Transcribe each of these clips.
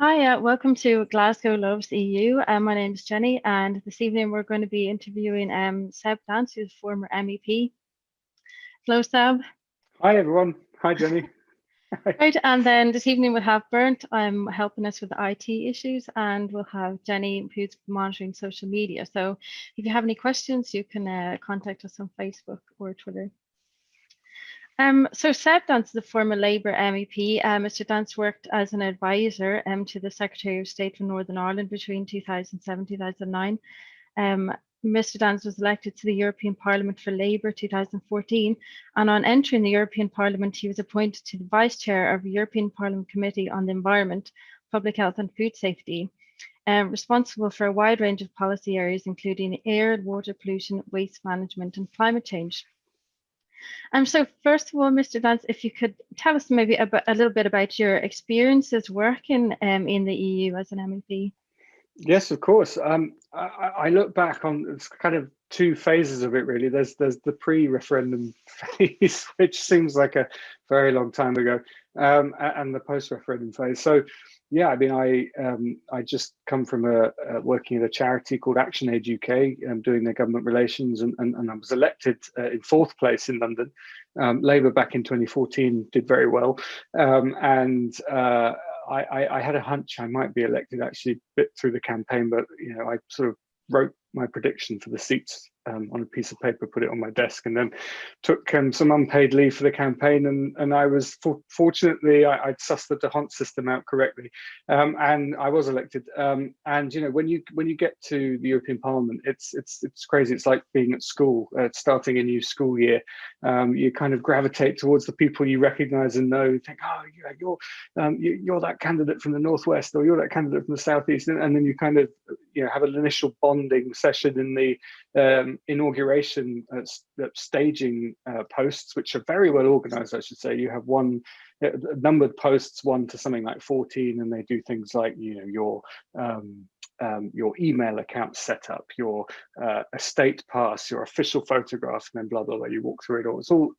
Hi, welcome to Glasgow Loves EU. My name is Jenny, and this evening we're going to be interviewing Seb Dance, who's a former MEP. Hello, Seb. Hi everyone. Hi Jenny. Right, and then this evening we'll have Bernd helping us with the IT issues, and we'll have Jenny, who's monitoring social media. So if you have any questions, you can contact us on Facebook or Twitter. So Seb Dance is a former Labour MEP. Mr. Dance worked as an advisor to the Secretary of State for Northern Ireland between 2007 2009. Mr. Dance was elected to the European Parliament for Labour 2014, and on entering the European Parliament, he was appointed to the Vice Chair of the European Parliament Committee on the Environment, Public Health and Food Safety, responsible for a wide range of policy areas, including air and water pollution, waste management, and climate change. So first of all, Mr. Dance, if you could tell us maybe a little bit about your experiences working in the EU as an MEP. Yes, of course. I look back on it's kind of two phases of it really. There's the pre-referendum phase, which seems like a very long time ago, and the post-referendum phase. So, yeah, I mean, I just come from working at a charity called ActionAid UK, doing their government relations, and I was elected in fourth place in London. Labour back in 2014 did very well, and I had a hunch I might be elected actually a bit through the campaign, but I sort of wrote my prediction for the seats on a piece of paper, put it on my desk, and then took some unpaid leave for the campaign. And I was fortunately I'd sussed the DeHont system out correctly, and I was elected. And when you get to the European Parliament, it's crazy. It's like being at school, starting a new school year. You kind of gravitate towards the people you recognise and know. You think, oh, yeah, you're that candidate from the northwest, or you're that candidate from the southeast, and then you kind of have an initial bonding session in the inauguration staging posts, which are very well organized, I should say. You have numbered posts, 1 to something like 14, and they do things like your email account setup, your estate pass, your official photograph, and then blah blah blah. You walk through it all. It's all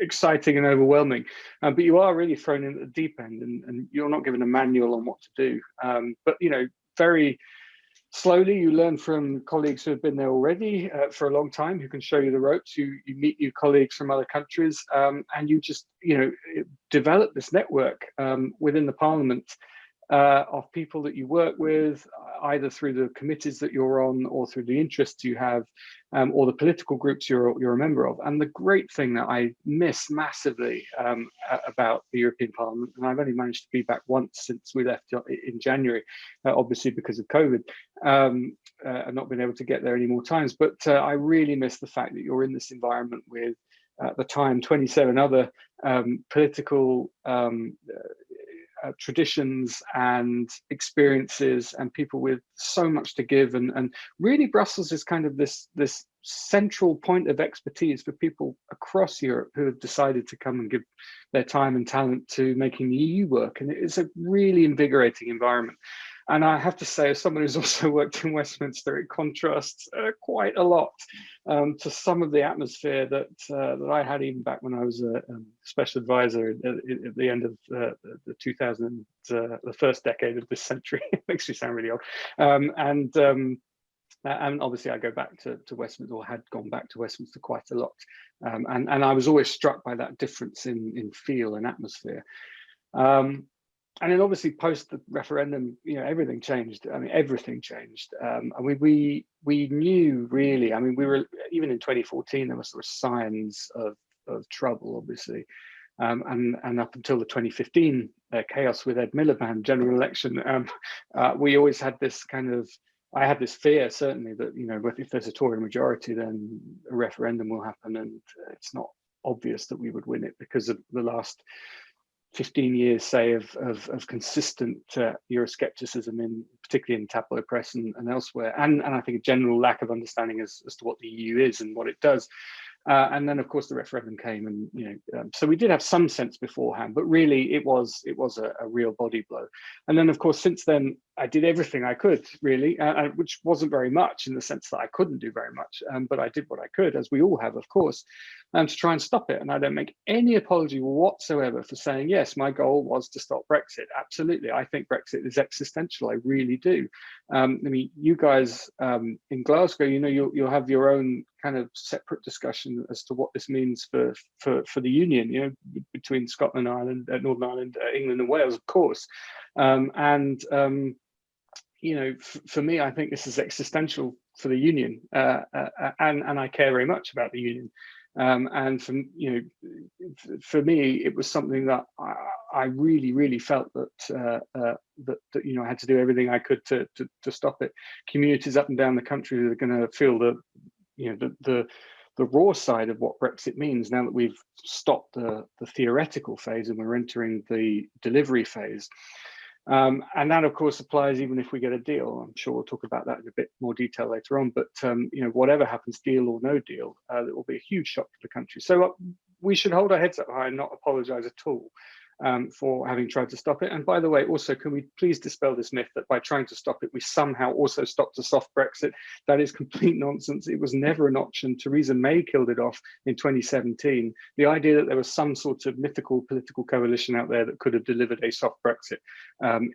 exciting and overwhelming, but you are really thrown in at the deep end, and you're not given a manual on what to do. But very slowly you learn from colleagues who have been there already for a long time, who can show you the ropes. You meet new colleagues from other countries, and you just develop this network within the parliament of people that you work with, either through the committees that you're on, or through the interests you have, or the political groups you're a member of. And the great thing that I miss massively about the European Parliament, and I've only managed to be back once since we left in January, obviously because of COVID, and not been able to get there any more times. But I really miss the fact that you're in this environment with, at the time, 27 other political traditions and experiences, and people with so much to give, and really Brussels is kind of this central point of expertise for people across Europe who have decided to come and give their time and talent to making the EU work. And it's a really invigorating environment. And I have to say, as someone who's also worked in Westminster, it contrasts quite a lot to some of the atmosphere that I had even back when I was a special advisor at the end of the 2000, the first decade of this century. It makes me sound really old. And obviously I go back to Westminster, or had gone back to Westminster quite a lot. And I was always struck by that difference in feel and atmosphere. And then obviously post the referendum, everything changed. I mean, everything changed. And we knew really, I mean, we were, even in 2014, there were sort of signs of trouble, obviously. And up until the 2015 chaos with Ed Miliband general election, we always had this kind of, I had this fear, certainly, that, if there's a Tory majority, then a referendum will happen. And it's not obvious that we would win it because of the last 15 years, say, of consistent Euroscepticism, particularly in tabloid press and elsewhere, and I think a general lack of understanding as to what the EU is and what it does. And then, of course, the referendum came, and so we did have some sense beforehand, but really it was a real body blow. And then, of course, since then, I did everything I could, really, which wasn't very much in the sense that I couldn't do very much, but I did what I could, as we all have, of course, to try and stop it. And I don't make any apology whatsoever for saying, yes, my goal was to stop Brexit. Absolutely. I think Brexit is existential. I really do. I mean, you guys in Glasgow, you know, you'll have your own kind of separate discussion as to what this means for the union, you know, between Scotland, Ireland, Northern Ireland, England and Wales, of course. You know, for me, I think this is existential for the union, and I care very much about the union. And for me, it was something that I really felt that that you know, I had to do everything I could to stop it. Communities up and down the country are going to feel the raw side of what Brexit means now that we've stopped the theoretical phase and we're entering the delivery phase. And that, of course, applies even if we get a deal. I'm sure we'll talk about that in a bit more detail later on. But you know, whatever happens, deal or no deal, it will be a huge shock to the country. So we should hold our heads up high and not apologise at all for having tried to stop it. And by the way, also, can we please dispel this myth that by trying to stop it, we somehow also stopped a soft Brexit? That is complete nonsense. It was never an option. Theresa May killed it off in 2017. The idea that there was some sort of mythical political coalition out there that could have delivered a soft Brexit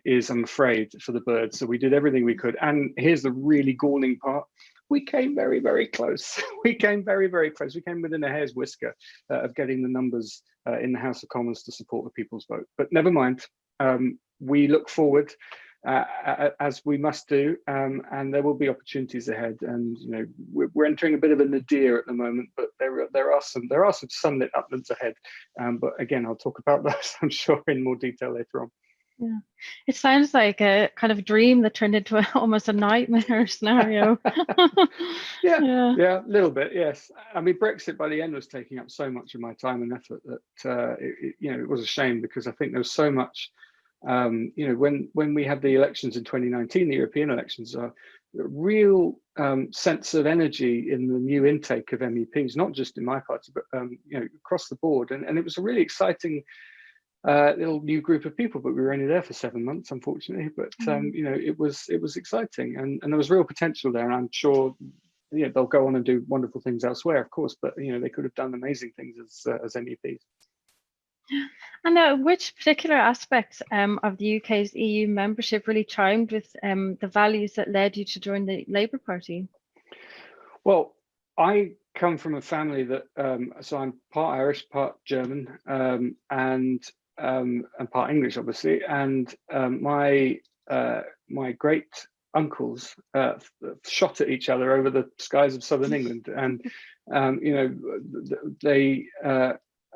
is, I'm afraid, for the birds. So we did everything we could. And here's the really galling part. We came very close. We came very close. We came within a hair's whisker of getting the numbers in the House of Commons to support the people's vote. But never mind. We look forward, as we must do, and there will be opportunities ahead. And you know, we're entering a bit of a nadir at the moment, but there are some sunlit uplands ahead. But again, I'll talk about those, I'm sure, in more detail later on. Yeah, it sounds like a kind of dream that turned into almost a nightmare scenario. yeah, a little bit, yes. I mean, Brexit by the end was taking up so much of my time and effort that you know, it was a shame, because I think there was so much. You know, when we had the elections in 2019, the European elections, a real sense of energy in the new intake of MEPs, not just in my party, but you know, across the board, and it was a really exciting little new group of people, but we were only there for 7 months, unfortunately. But you know, it was exciting, and there was real potential there. And I'm sure, you know, they'll go on and do wonderful things elsewhere, of course. But you know, they could have done amazing things as MEPs. And which particular aspects of the UK's EU membership really chimed with the values that led you to join the Labour Party? Well, I come from a family that so I'm part Irish, part German, and part English, obviously. And my great uncles shot at each other over the skies of southern England, and you know,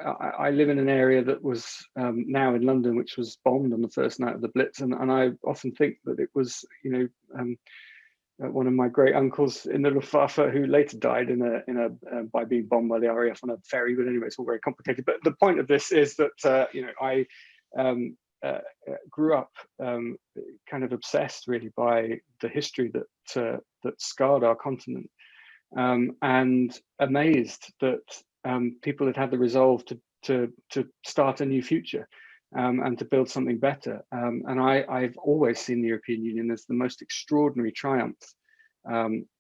I live in an area that was now in London, which was bombed on the first night of the Blitz, and I often think that it was, you know, one of my great uncles in the Luftwaffe who later died by being bombed by the RAF on a ferry. But anyway, it's all very complicated. But the point of this is that you know, I grew up kind of obsessed really by the history that scarred our continent, and amazed that people had the resolve to start a new future. And to build something better. And I've always seen the European Union as the most extraordinary triumph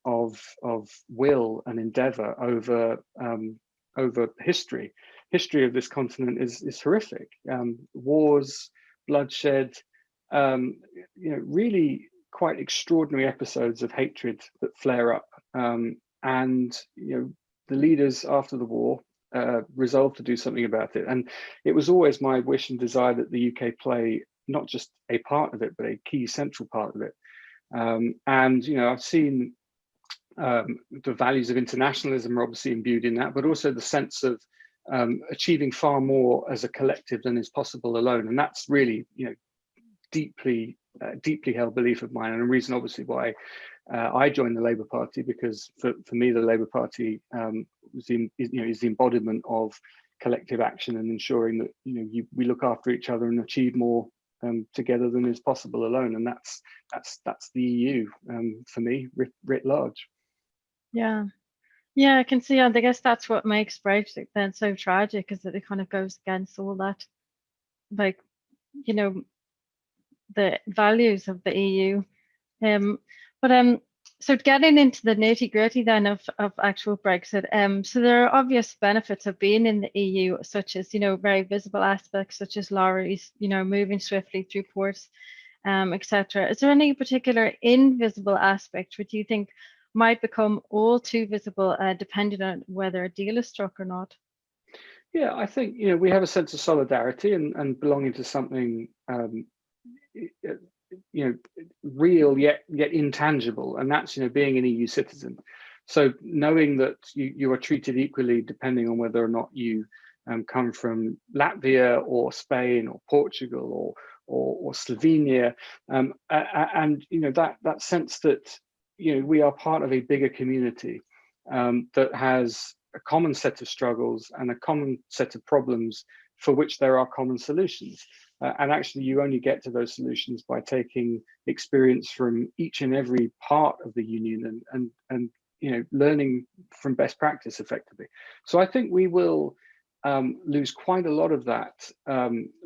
of will and endeavour over history. History of this continent is horrific. Wars, bloodshed, you know, really quite extraordinary episodes of hatred that flare up. And you know, the leaders after the war resolved to do something about it. And it was always my wish and desire that the UK play not just a part of it, but a key central part of it. And you know, I've seen the values of internationalism are obviously imbued in that, but also the sense of achieving far more as a collective than is possible alone. And that's really, you know, deeply held belief of mine, and a reason obviously why I joined the Labour Party, because for me the Labour Party is the embodiment of collective action and ensuring that, you know, we look after each other and achieve more together than is possible alone. And that's the EU for me writ large. Yeah, I can see. And I guess that's what makes Brexit then so tragic, is that it kind of goes against all that, like, you know, the values of the EU. But so getting into the nitty gritty then of actual Brexit, so there are obvious benefits of being in the EU, such as, very visible aspects such as lorries, moving swiftly through ports, etc. Is there any particular invisible aspect which you think might become all too visible, depending on whether a deal is struck or not? Yeah, I think, we have a sense of solidarity and belonging to something, real yet intangible, and that's being an EU citizen. So knowing that you are treated equally depending on whether or not you come from Latvia or Spain or Portugal or Slovenia, and that sense that we are part of a bigger community that has a common set of struggles and a common set of problems for which there are common solutions. And actually, you only get to those solutions by taking experience from each and every part of the union and learning from best practice effectively. So I think we will lose quite a lot of that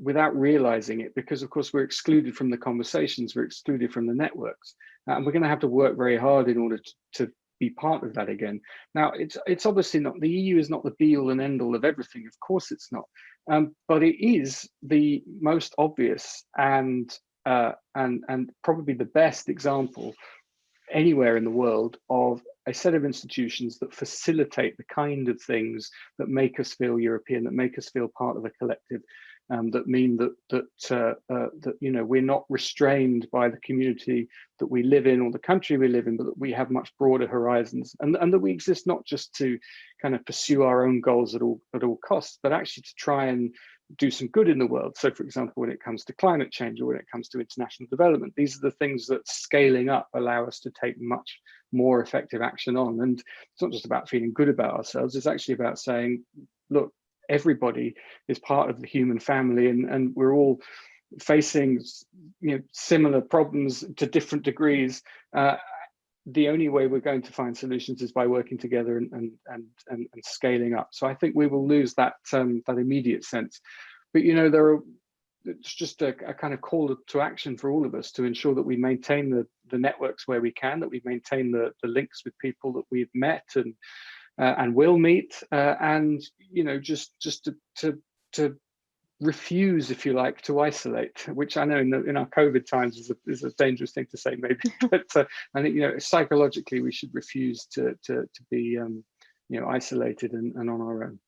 without realizing it, because of course we're excluded from the conversations, we're excluded from the networks, and we're going to have to work very hard in order to be part of that again. Now, it's obviously not, the EU is not the be all and end all of everything. Of course it's not, but it is the most obvious and probably the best example anywhere in the world of a set of institutions that facilitate the kind of things that make us feel European, that make us feel part of a collective, that mean that we're not restrained by the community that we live in or the country we live in, but that we have much broader horizons, and that we exist not just to kind of pursue our own goals at all costs, but actually to try and do some good in the world. So, for example, when it comes to climate change or when it comes to international development, these are the things that scaling up allow us to take much more effective action on. And it's not just about feeling good about ourselves, it's actually about saying, look, everybody is part of the human family, and we're all facing similar problems to different degrees. The only way we're going to find solutions is by working together and scaling up. So I think we will lose that immediate sense. But it's just a kind of call to action for all of us to ensure that we maintain the networks where we can, that we maintain the links with people that we've met and will meet, and just to refuse, if you like, to isolate, which I know in our COVID times is a dangerous thing to say, maybe, but I think psychologically we should refuse to be isolated and on our own.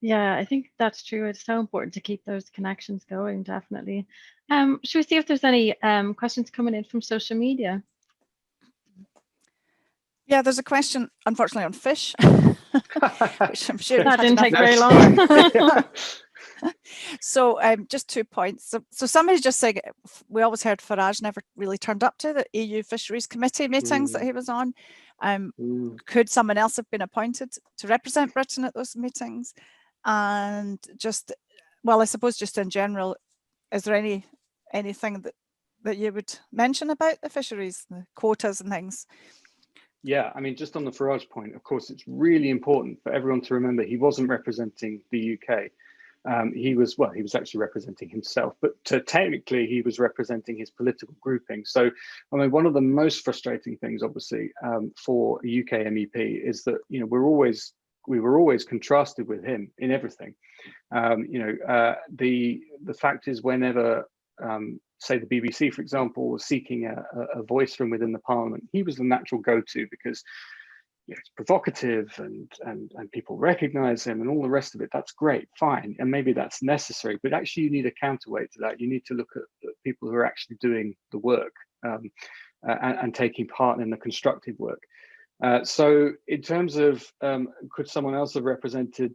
Yeah, I think that's true. It's so important to keep those connections going, definitely. Should we see if there's any questions coming in from social media? Yeah, there's a question, unfortunately, on fish, which I'm sure that didn't take very long. So just 2 points. So somebody's just saying, we always heard Farage never really turned up to the EU Fisheries Committee meetings that he was on. Could someone else have been appointed to represent Britain at those meetings? And just, well, I suppose just in general, is there anything that you would mention about the fisheries, the quotas and things? Yeah, I mean, just on the Farage point, of course, it's really important for everyone to remember he wasn't representing the UK. He was actually representing himself, but technically he was representing his political grouping. So, I mean, one of the most frustrating things, obviously, for a UK MEP is that, we were always contrasted with him in everything. The fact is, whenever, say the BBC, for example, was seeking a voice from within the Parliament, he was the natural go-to because it's provocative and people recognize him and all the rest of it. That's great, fine, and maybe that's necessary, but actually you need a counterweight to that. You need to look at the people who are actually doing the work and taking part in the constructive work. So in terms of could someone else have represented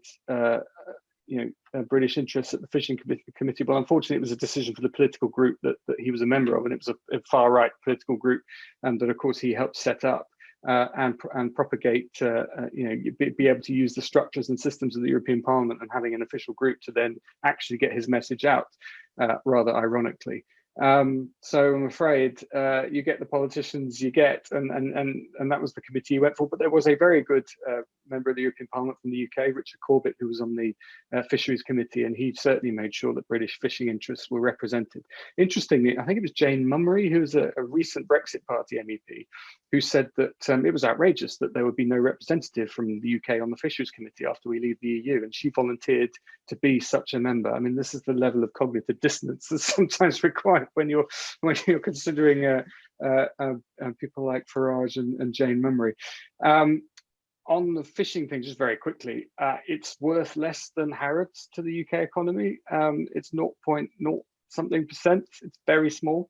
British interests at the Fishing Committee? Well, unfortunately, it was a decision for the political group that he was a member of, and it was a far-right political group that, of course, he helped set up and propagate, be able to use the structures and systems of the European Parliament and having an official group to then actually get his message out, rather ironically. So I'm afraid you get the politicians you get, and that was the committee you went for. But there was a very good member of the European Parliament from the UK, Richard Corbett, who was on the Fisheries Committee, and he certainly made sure that British fishing interests were represented. Interestingly, I think it was Jane Mummery, who was a recent Brexit Party MEP, who said that it was outrageous that there would be no representative from the UK on the Fisheries Committee after we leave the EU, and she volunteered to be such a member. I mean, this is the level of cognitive dissonance that's sometimes required when you're considering people like Farage and Jane Mummery. On the fishing thing, just very quickly, it's worth less than Harrods to the UK economy. It's 0.0 something percent. It's very small.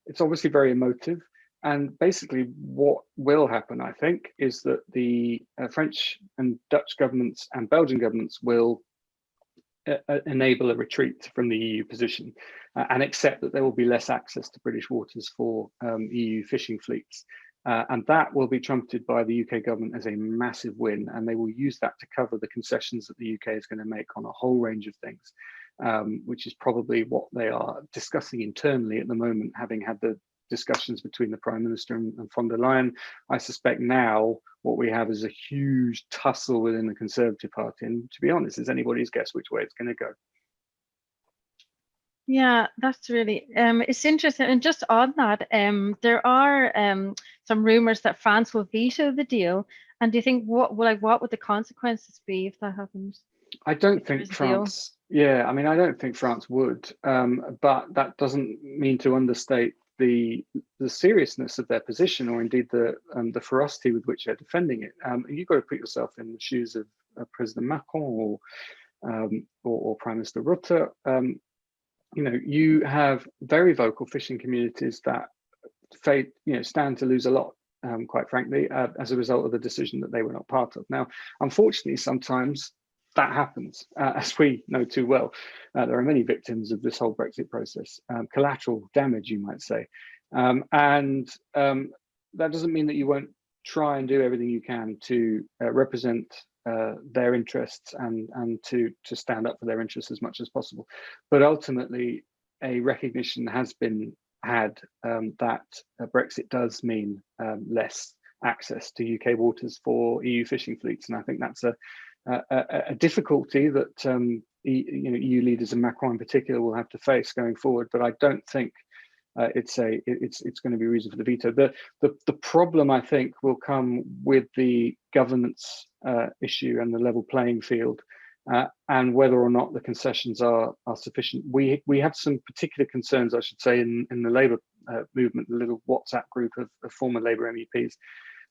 It's obviously very emotive. And basically what will happen, I think, is that the French and Dutch governments and Belgian governments will enable a retreat from the EU position and accept that there will be less access to British waters for EU fishing fleets. And that will be trumpeted by the UK government as a massive win, and they will use that to cover the concessions that the UK is going to make on a whole range of things, which is probably what they are discussing internally at the moment, having had the discussions between the Prime Minister and von der Leyen. I suspect now what we have is a huge tussle within the Conservative Party, and to be honest, it's anybody's guess which way it's going to go. Yeah, that's really it's interesting. And just on that, there are some rumors that France will veto the deal. And do you think what would the consequences be if that happens? I don't think France. Yeah, I mean, I don't think France would, but that doesn't mean to understate the seriousness of their position, or indeed the ferocity with which they're defending it. You've got to put yourself in the shoes of President Macron or Prime Minister Rutte. You know, you have very vocal fishing communities that stand to lose a lot, quite frankly, as a result of the decision that they were not part of. Now, unfortunately, sometimes that happens, as we know too well. There are many victims of this whole Brexit process, collateral damage, you might say. And that doesn't mean that you won't try and do everything you can to represent their interests and to stand up for their interests as much as possible. But ultimately, a recognition has been had that Brexit does mean less access to UK waters for EU fishing fleets, and I think that's a difficulty that EU leaders and Macron in particular will have to face going forward. But I don't think it's going to be a reason for the veto. The problem, I think, will come with the governance issue and the level playing field, and whether or not the concessions are sufficient. We have some particular concerns, I should say, in the Labour movement, the little WhatsApp group of former Labour MEPs,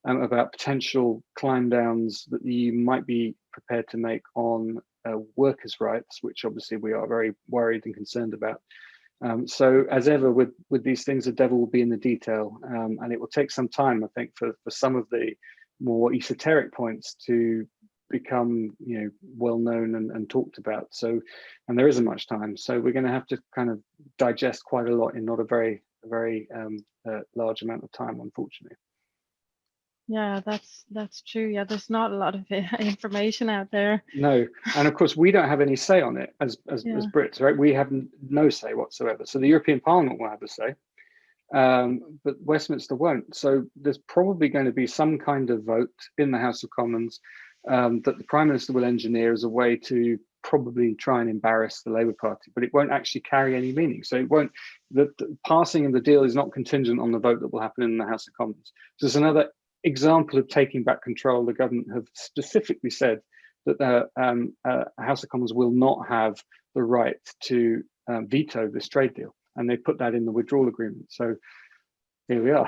about potential climb downs that the EU might be prepared to make on workers' rights, which obviously we are very worried and concerned about. So as ever with these things, the devil will be in the detail, and it will take some time, I think, for some of the more esoteric points to become well known and talked about. So, and there isn't much time, so we're going to have to kind of digest quite a lot in not a very large amount of time, unfortunately. Yeah, that's true. Yeah, there's not a lot of information out there. No, and of course we don't have any say on it as Brits, right? We have no say whatsoever. So the European Parliament will have a say, but Westminster won't. So there's probably going to be some kind of vote in the House of Commons that the Prime Minister will engineer as a way to probably try and embarrass the Labour Party, but it won't actually carry any meaning. So it won't. The passing of the deal is not contingent on the vote that will happen in the House of Commons. So there's another example of taking back control. The government have specifically said that the House of Commons will not have the right to veto this trade deal, and they put that in the withdrawal agreement. So here we are.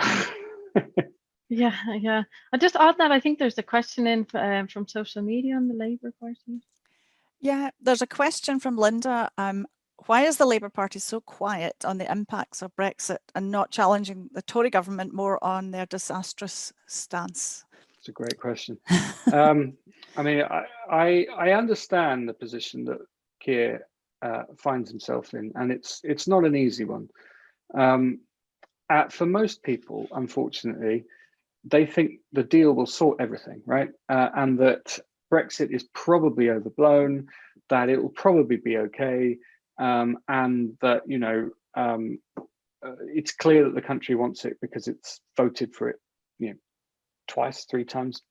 Yeah. I just add that I think there's a question in from social media on the Labour Party. Yeah, there's a question from Linda. Why is the Labour Party so quiet on the impacts of Brexit and not challenging the Tory government more on their disastrous stance? It's a great question. I mean, I understand the position that Keir finds himself in, and it's not an easy one. For most people, unfortunately, they think the deal will sort everything, right? And that Brexit is probably overblown, that it will probably be okay, and that it's clear that the country wants it because it's voted for it, twice, 3 times.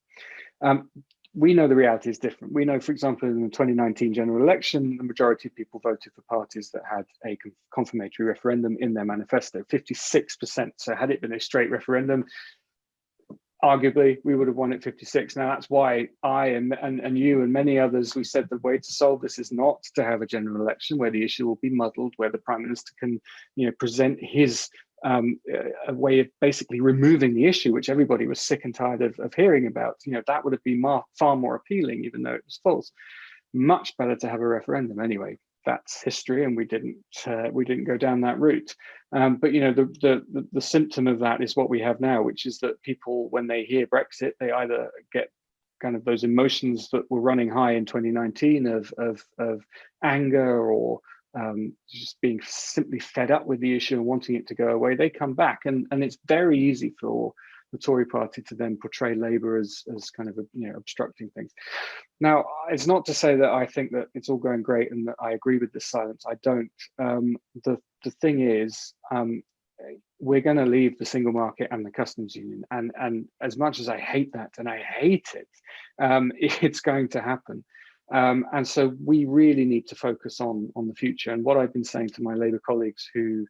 We know the reality is different. We know, for example, in the 2019 general election, the majority of people voted for parties that had a confirmatory referendum in their manifesto, 56%. So had it been a straight referendum, arguably we would have won at 56. Now that's why I and you and many others, we said the way to solve this is not to have a general election where the issue will be muddled, where the Prime Minister can present his a way of basically removing the issue, which everybody was sick and tired of hearing about. That would have been far more appealing, even though it was false. Much better to have a referendum anyway. That's history, and we didn't go down that route. But the symptom of that is what we have now, which is that people, when they hear Brexit, they either get kind of those emotions that were running high in 2019 of anger or just being simply fed up with the issue and wanting it to go away. They come back, and it's very easy for the Tory party to then portray Labour as kind of obstructing things. Now, it's not to say that I think that it's all going great and that I agree with this silence. I don't. The thing is, we're going to leave the single market and the customs union, and as much as I hate that, and I hate it, it's going to happen. And so we really need to focus on the future. And what I've been saying to my Labour colleagues who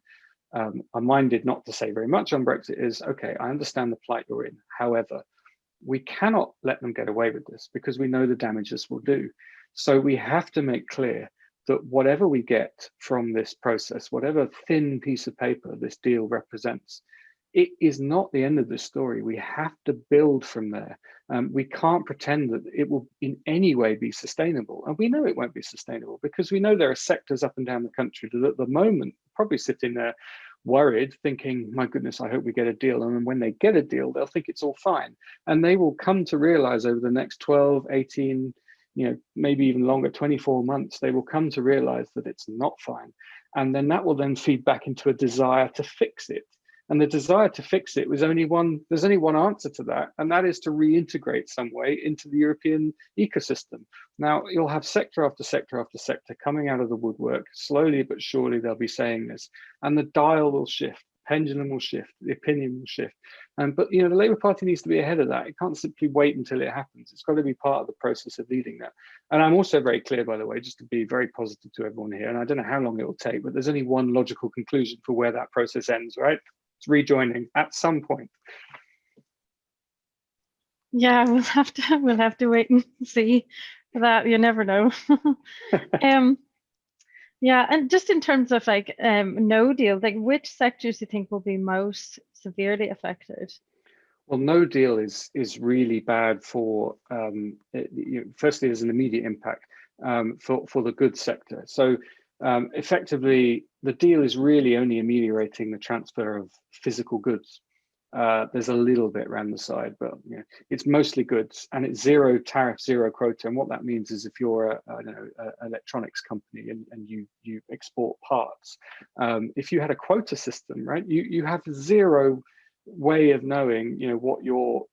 are minded not to say very much on Brexit is, okay, I understand the plight you're in. However, we cannot let them get away with this because we know the damage this will do. So we have to make clear that whatever we get from this process, whatever thin piece of paper this deal represents, it is not the end of the story. We have to build from there. We can't pretend that it will in any way be sustainable. And we know it won't be sustainable because we know there are sectors up and down the country that at the moment probably sitting there worried, thinking, my goodness, I hope we get a deal. And when they get a deal, they'll think it's all fine. And they will come to realize over the next 12, 18, maybe even longer, 24 months, they will come to realize that it's not fine. And then that will then feed back into a desire to fix it. And the desire to fix it was there's only one answer to that, and that is to reintegrate some way into the European ecosystem. Now, you'll have sector after sector after sector coming out of the woodwork. Slowly but surely, they'll be saying this, and the dial will shift, pendulum will shift, the opinion will shift. But the Labour Party needs to be ahead of that. It can't simply wait until it happens. It's got to be part of the process of leading that. And I'm also very clear, by the way, just to be very positive to everyone here, and I don't know how long it will take, but there's only one logical conclusion for where that process ends, right? It's rejoining at some point. Yeah, we'll have to wait and see for that. You never know. Yeah, and just in terms of no deal, which sectors do you think will be most severely affected? Well, no deal is really bad for firstly, there's an immediate impact for the goods sector. So effectively, the deal is really only ameliorating the transfer of physical goods. There's a little bit around the side, but it's mostly goods, and it's zero tariff, zero quota. And what that means is if you're a electronics company and you export parts, if you had a quota system, right, you have zero way of knowing what your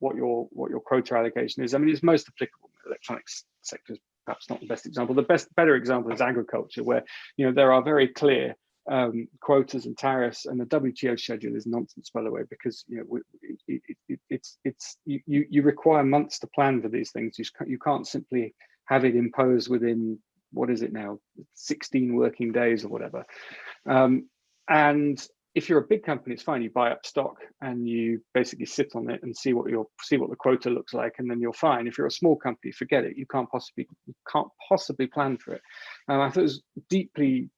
quota allocation is. I mean, it's most applicable in the electronics sector. Perhaps not the best example. The better example is agriculture, where there are very clear quotas and tariffs, and the WTO schedule is nonsense, by the way, because you require months to plan for these things. You can't simply have it imposed within, what is it now, 16 working days or whatever. And if you're a big company, it's fine. You buy up stock and you basically sit on it and see what the quota looks like, and then you're fine. If you're a small company, forget it. You can't possibly plan for it. I thought it was deeply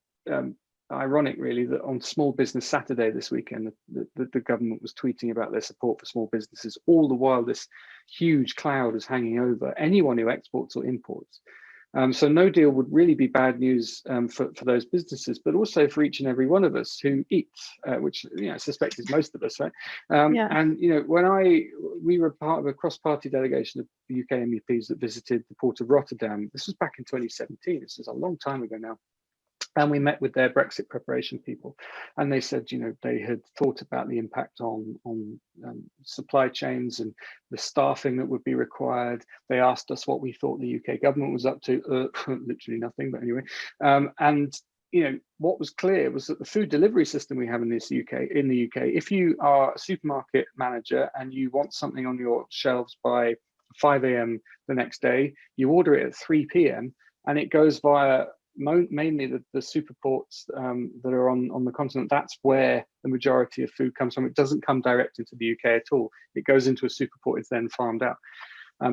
ironic, really, that on Small Business Saturday this weekend, the government was tweeting about their support for small businesses, all the while this huge cloud is hanging over anyone who exports or imports. So no deal would really be bad news for those businesses, but also for each and every one of us who eats, which I suspect is most of us, right? Yeah. And when we were part of a cross-party delegation of the UK MEPs that visited the port of Rotterdam. This was back in 2017. This is a long time ago now. And we met with their Brexit preparation people, and they said, they had thought about the impact on supply chains and the staffing that would be required. They asked us what we thought the UK government was up to. Literally nothing, but anyway. And what was clear was that the food delivery system we have in the UK, if you are a supermarket manager and you want something on your shelves by 5 a.m. the next day, you order it at 3 p.m. and it goes via mainly the super ports that are on the continent. That's where the majority of food comes from. It doesn't come direct into the UK at all. It goes into a super port, it's then farmed out.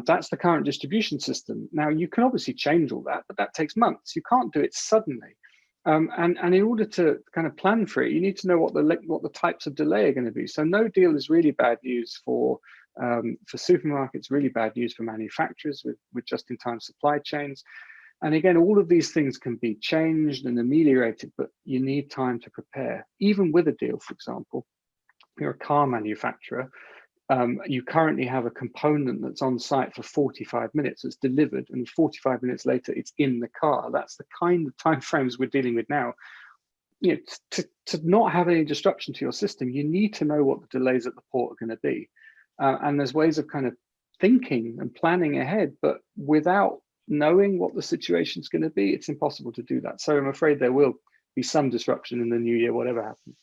That's the current distribution system. Now, you can obviously change all that, but that takes months. You can't do it suddenly. And in order to kind of plan for it, you need to know what the types of delay are going to be. So no deal is really bad news for supermarkets, really bad news for manufacturers with just-in-time supply chains. And again, all of these things can be changed and ameliorated, but you need time to prepare. Even with a deal, for example, you're a car manufacturer, you currently have a component that's on site for 45 minutes, it's delivered, and 45 minutes later, it's in the car. That's the kind of timeframes we're dealing with now. To not have any disruption to your system, you need to know what the delays at the port are going to be. And there's ways of kind of thinking and planning ahead, but without knowing what the situation is going to be, it's impossible to do that. So I'm afraid there will be some disruption in the new year, whatever happens.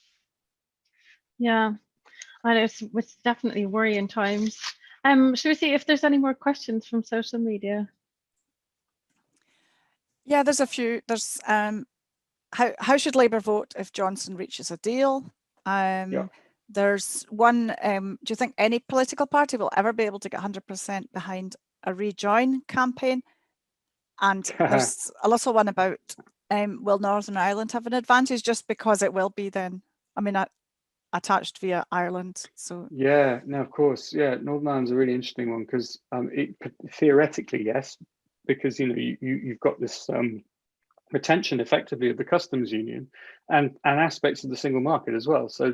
Yeah, and it's definitely worrying times. Should we see if there's any more questions from social media? Yeah, there's a few. There's how should Labour vote if Johnson reaches a deal? There's one, do you think any political party will ever be able to get 100% behind a rejoin campaign? And there's a little one about, will Northern Ireland have an advantage just because it will be then, attached via Ireland? So yeah, no, of course, yeah, Northern Ireland's a really interesting one because theoretically, yes, because you've got this retention effectively of the customs union and aspects of the single market as well. So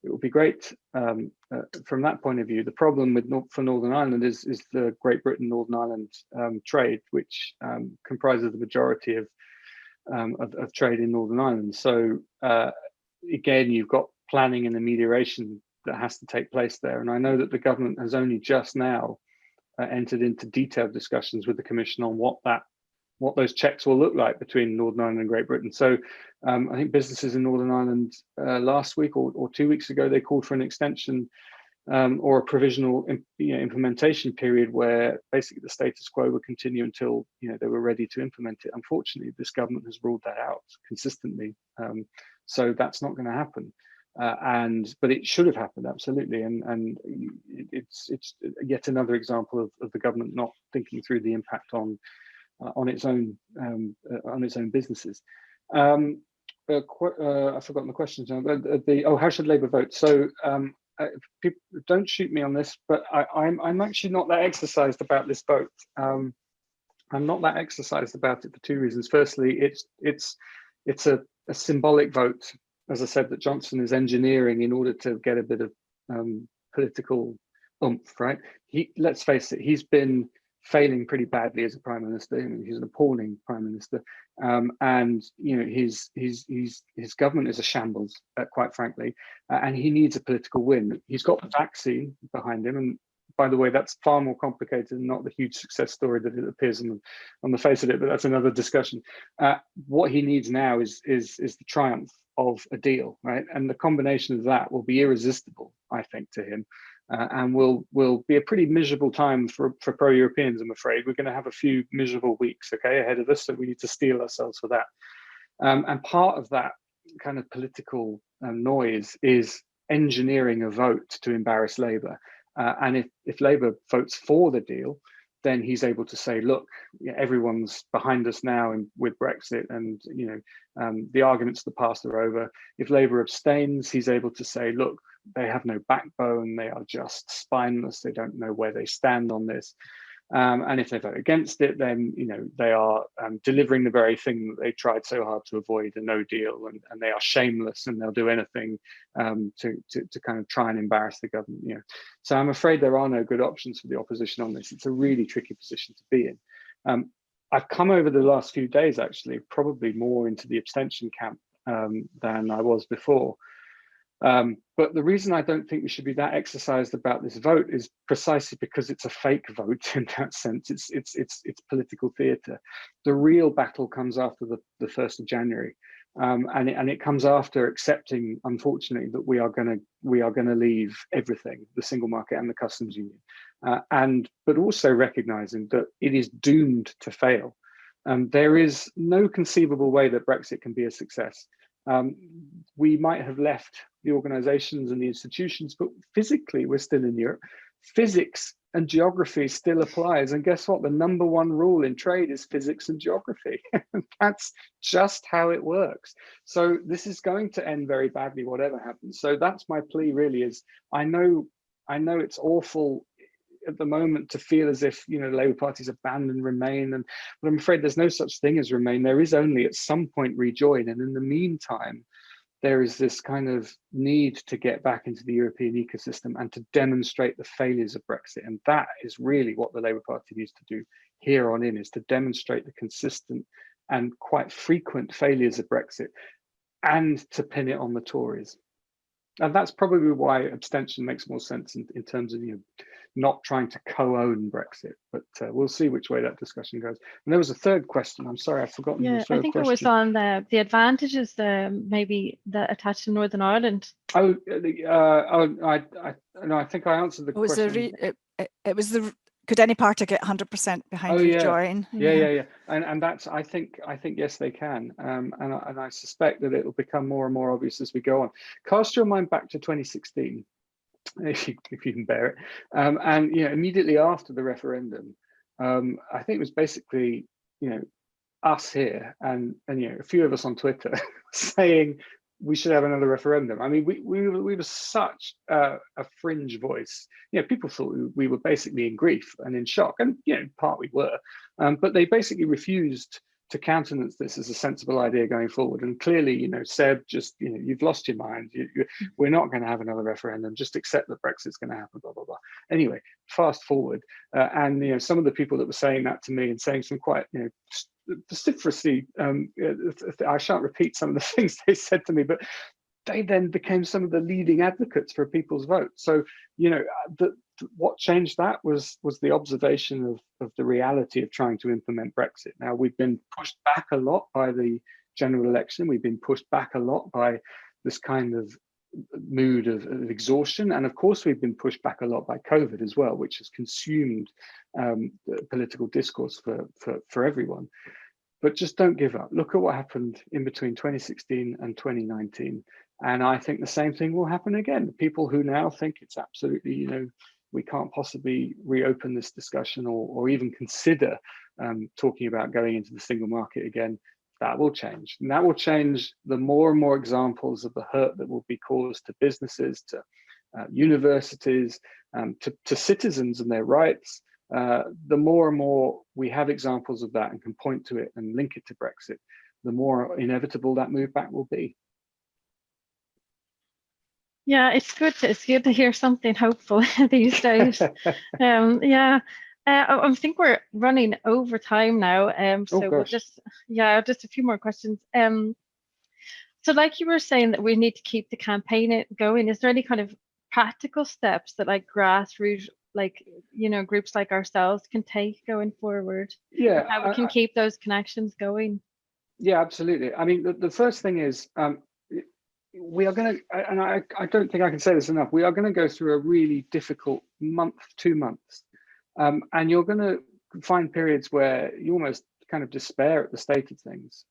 it would be great from that point of view. The problem for Northern Ireland is the Great Britain Northern Ireland trade, which comprises the majority of trade in Northern Ireland. So again, you've got planning and amelioration that has to take place there. And I know that the government has only just now entered into detailed discussions with the Commission on what those checks will look like between Northern Ireland and Great Britain. So I think businesses in Northern Ireland last week or 2 weeks ago, they called for an extension or a provisional implementation period where basically the status quo would continue until they were ready to implement it. Unfortunately, this government has ruled that out consistently. So that's not going to happen. But it should have happened, absolutely. And it's yet another example of the government not thinking through the impact on its own businesses. I've forgotten the questions now. How should Labour vote? So people, don't shoot me on this, but I'm actually not that exercised about this vote. I'm not that exercised about it for two reasons. Firstly, it's a symbolic vote, as I said, that Johnson is engineering in order to get a bit of political oomph, right? Let's face it, he's been failing pretty badly as a prime minister. He's an appalling prime minister, and his government is a shambles, quite frankly, and he needs a political win. He's got the vaccine behind him, and by the way, that's far more complicated and not the huge success story that it appears on the face of it. But that's another discussion. What he needs now is the triumph of a deal, right? And the combination of that will be irresistible, I think, to him. And will be a pretty miserable time for pro-Europeans, I'm afraid. We're going to have a few miserable weeks, ahead of us, so we need to steel ourselves for that. And part of that kind of political noise is engineering a vote to embarrass Labour. And if Labour votes for the deal, then he's able to say, look, everyone's behind us now with Brexit, and the arguments of the past are over. If Labour abstains, he's able to say, look, they have no backbone, they are just spineless, they don't know where they stand on this. And if they vote against it, then they are delivering the very thing that they tried so hard to avoid, a no deal, and they are shameless, and they'll do anything to kind of try and embarrass the government. So I'm afraid there are no good options for the opposition on this. It's a really tricky position to be in. I've come over the last few days, actually, probably more into the abstention camp than I was before. But the reason I don't think we should be that exercised about this vote is precisely because it's a fake vote in that sense. It's political theatre. The real battle comes after the 1st of January, and it comes after accepting, unfortunately, that we are going to leave everything, the single market and the customs union, but also recognizing that it is doomed to fail. There is no conceivable way that Brexit can be a success. We might have left the organizations and the institutions, but physically we're still in Europe. Physics and geography still applies. And guess what? The #1 rule in trade is physics and geography. That's just how it works. So this is going to end very badly, whatever happens. So that's my plea really is, I know it's awful at the moment to feel as if, the Labour Party's abandoned Remain, but I'm afraid there's no such thing as Remain. There is only at some point rejoin, and in the meantime there is this kind of need to get back into the European ecosystem and to demonstrate the failures of Brexit. And that is really what the Labour Party needs to do here on in, is to demonstrate the consistent and quite frequent failures of Brexit and to pin it on the Tories. And that's probably why abstention makes more sense in terms of not trying to co-own Brexit. But we'll see which way that discussion goes. And there was a third question. I'm sorry, I've forgotten. Yeah, I think it was on the advantages maybe that attached to Northern Ireland. Oh, I think I answered the question. It was could any party get 100% behind rejoin? Yeah. And that's I think yes they can. And I suspect that it will become more and more obvious as we go on. Cast your mind back to 2016, if you can bear it. And immediately after the referendum, I think it was basically us here and a few of us on Twitter saying we should have another referendum. I mean, we were such a fringe voice. People thought we were basically in grief and in shock, and in part we were, but they basically refused to countenance this as a sensible idea going forward. And clearly, Seb, just you've lost your mind. We're not going to have another referendum. Just accept that Brexit's going to happen. Blah blah blah. Anyway, fast forward, and some of the people that were saying that to me and saying some quite vociferously, I shan't repeat some of the things they said to me, but they then became some of the leading advocates for a people's vote. So what changed that was the observation of the reality of trying to implement Brexit. Now, we've been pushed back a lot by the general election. We've been pushed back a lot by this kind of mood of exhaustion, and of course we've been pushed back a lot by COVID as well, which has consumed the political discourse for everyone. But just don't give up. Look at what happened in between 2016 and 2019, and I think the same thing will happen again. People who now think it's absolutely we can't possibly reopen this discussion or even consider talking about going into the single market again, that will change. And that will change the more and more examples of the hurt that will be caused to businesses, to universities, to citizens and their rights. The more and more we have examples of that and can point to it and link it to Brexit, the more inevitable that move back will be. Yeah, it's good to hear something hopeful these days. I think we're running over time now. So we'll just a few more questions. So like you were saying that we need to keep the campaign going. Is there any kind of practical steps that like grassroots, groups like ourselves can take going forward? Yeah, how we can keep those connections going? Yeah, absolutely. I mean, the first thing is we are going to, and I don't think I can say this enough, we are going to go through a really difficult 2 months. And you're going to find periods where you almost kind of despair at the state of things.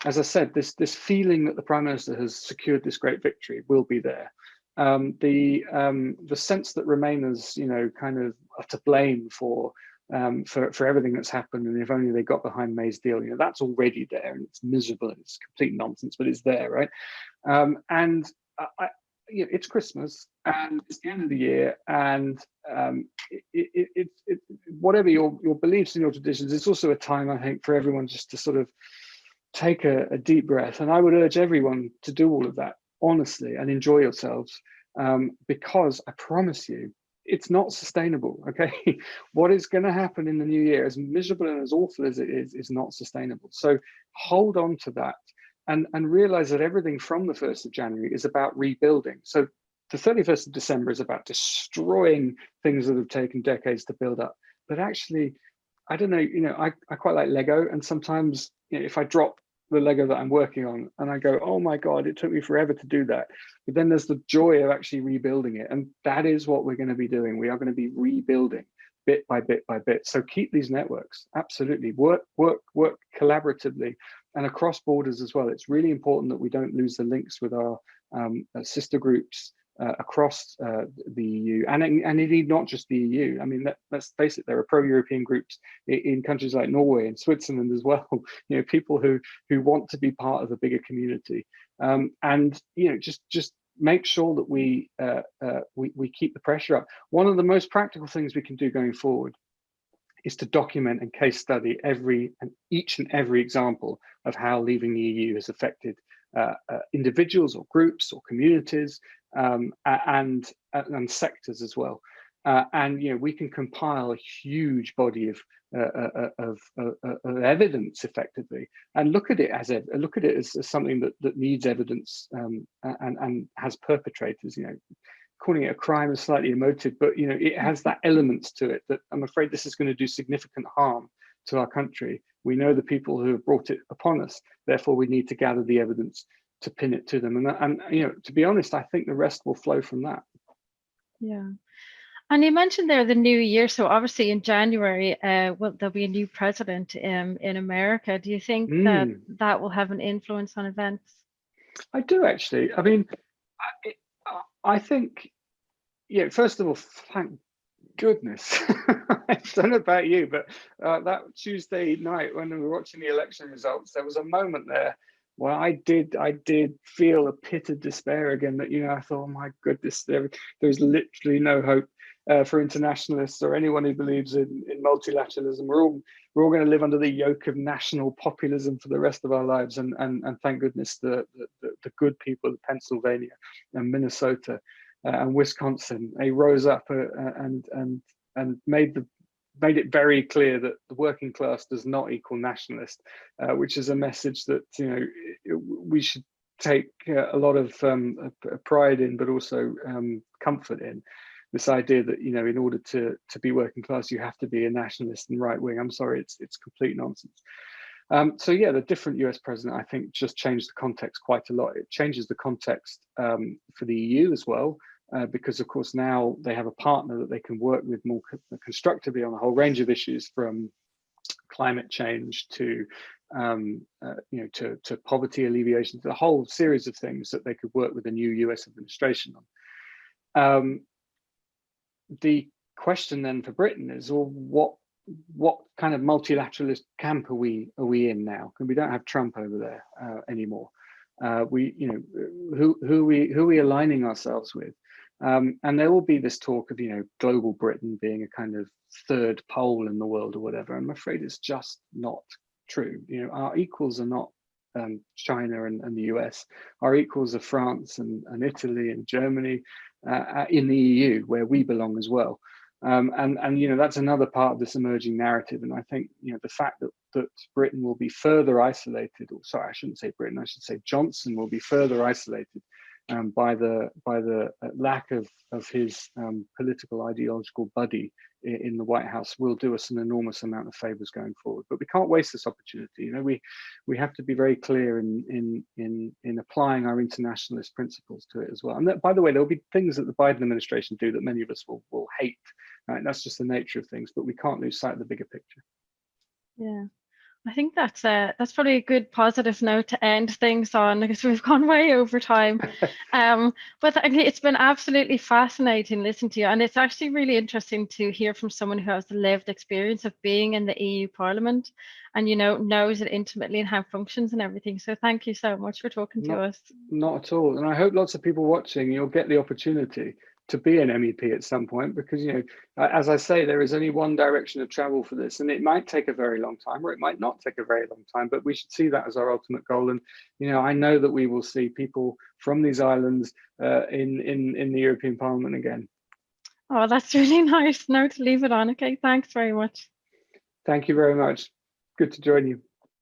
As I said, this feeling that the Prime Minister has secured this great victory will be there. The sense that Remainers, kind of are to blame for everything that's happened, and if only they got behind May's deal, that's already there, and it's miserable and it's complete nonsense, but it's there, right? And it's Christmas and it's the end of the year, and whatever your beliefs and your traditions, it's also a time, I think, for everyone just to sort of take a deep breath. And I would urge everyone to do all of that honestly and enjoy yourselves, because I promise you, it's not sustainable. Okay, what is going to happen in the new year, as miserable and as awful as it is not sustainable. So hold on to that. and realize that everything from the 1st of January is about rebuilding. So the 31st of December is about destroying things that have taken decades to build up. But actually, I don't know, I quite like Lego, and sometimes if I drop the Lego that I'm working on and I go, oh my God, it took me forever to do that. But then there's the joy of actually rebuilding it. And that is what we're going to be doing. We are going to be rebuilding bit by bit by bit. So keep these networks, absolutely. Work collaboratively and across borders as well. It's really important that we don't lose the links with our sister groups across the EU, and indeed not just the EU. I mean, let's face it, there are pro-European groups in countries like Norway and Switzerland as well. People who want to be part of a bigger community, and just make sure that we keep the pressure up. One of the most practical things we can do going forward is to document and case study each and every example of how leaving the EU has affected individuals or groups or communities, and sectors as well. And we can compile a huge body of evidence effectively, and look at it as something that needs evidence, and has perpetrators. Calling it a crime is slightly emotive, but it has that element to it that I'm afraid this is going to do significant harm to our country. We know the people who have brought it upon us, therefore we need to gather the evidence to pin it to them. And to be honest, I think the rest will flow from that. Yeah. And you mentioned there the new year. So obviously in January, there'll be a new president in America. Do you think that will have an influence on events? I do, actually. I mean, I think, first of all, thank goodness. I don't know about you, but that Tuesday night when we were watching the election results, there was a moment there where I did feel a pit of despair again, that I thought, oh my goodness, there's literally no hope for internationalists or anyone who believes in multilateralism. We're all going to live under the yoke of national populism for the rest of our lives. And thank goodness the good people of Pennsylvania and Minnesota and Wisconsin, they rose up and made it very clear that the working class does not equal nationalist, which is a message that we should take a lot of pride in, but also comfort in. This idea that in order to be working class, you have to be a nationalist and right wing. I'm sorry, it's complete nonsense. So yeah, the different US president, I think, just changed the context quite a lot. It changes the context for the EU as well. Because of course now they have a partner that they can work with more constructively on a whole range of issues, from climate change to to poverty alleviation, to a whole series of things that they could work with the new US administration on. The question then for Britain is, well, what kind of multilateralist camp are we in now? Because we don't have Trump over there anymore. Who are we aligning ourselves with? And there will be this talk of global Britain being a kind of third pole in the world or whatever. I'm afraid it's just not true. Our equals are not China and the US. Our equals are France and Italy and Germany in the EU, where we belong as well. And that's another part of this emerging narrative. And I think the fact that Britain will be further isolated, or sorry, I shouldn't say Britain, I should say Johnson will be further isolated by the lack of his political ideological buddy in the White House, will do us an enormous amount of favors going forward. But we can't waste this opportunity. We have to be very clear in applying our internationalist principles to it as well. And that, by the way, there'll be things that the Biden administration do that many of us will hate. Right? That's just the nature of things. But we can't lose sight of the bigger picture. Yeah. I think that's probably a good positive note to end things on, because we've gone way over time. But it's been absolutely fascinating listening to you, and it's actually really interesting to hear from someone who has the lived experience of being in the EU Parliament and knows it intimately and how it functions and everything. So thank you so much for talking to us. Not at all, and I hope lots of people watching, you'll get the opportunity to be an MEP at some point, because as I say, there is only one direction of travel for this, and it might take a very long time, or it might not take a very long time, but we should see that as our ultimate goal. And I know that we will see people from these islands in the European Parliament again. Oh, that's really nice. Now to leave it on. Okay, thanks very much. Thank you very much. Good to join you.